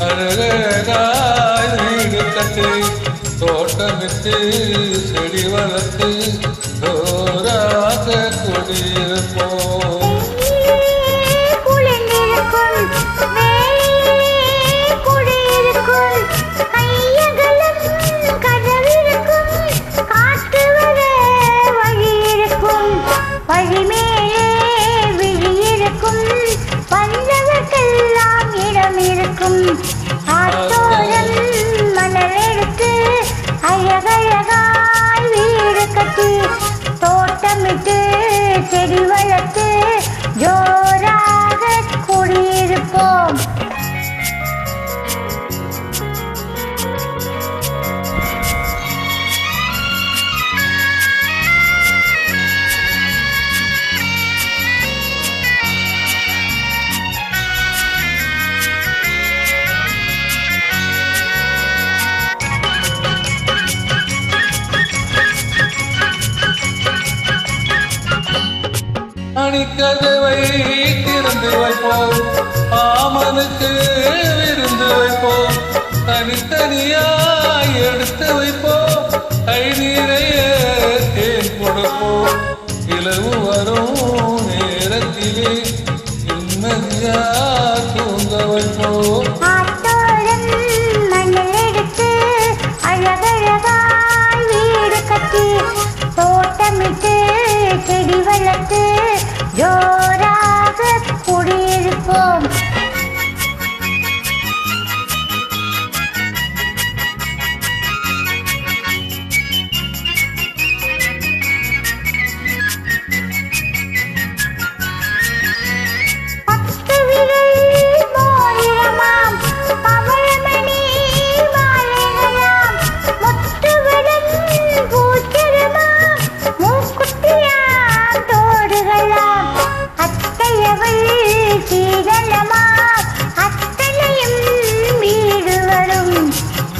அழகாய் வீடு கட்டு தோட்டமிட்டு செடி வளர்த்து தோராக குடியிருப்போம். ஆத்தோரம் மணல் எடுத்து அழகழகாய் வீடு கட்டி தோட்டமிட்டு செடி வளர்த்து ஜோராக குடியிருப்போம். அணிக்கதவை திறந்து வைப்போம், ஆமனுக்கு விருந்து வைப்போம், தனித்தனியாய் எடுத்து வைப்போம், கை நிறைய தேன் கொடுப்போம். இலவு வரும் நேரத்திலே நிம்மதியா தூங்க வைப்போம். தோட்டமிட்டு செடி வளர்த்து ஜோராக குடியிருப்போம்.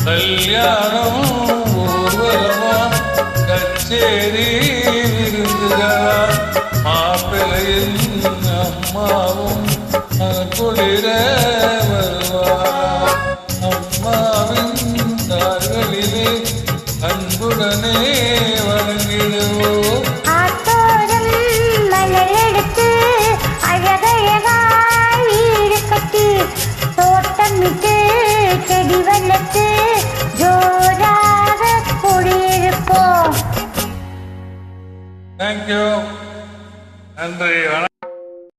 கல்யாணம் ஊர்வலமா கச்சேரி விருந்துகளா மாப்பிள்ளையின் அம்மாவும் குளிர வருவாரா அம்மாவின் தாய்களிலே அன்புடனே வணங்கிடுவோம். ஆத்தோரம் மணல் எடுத்து அழகழகாய் வீடு கட்டி தோட்டமிட்டு செடி வளர்த்து ஜோராக குடியிருப்போம். தேங்க்யூ. நன்றி.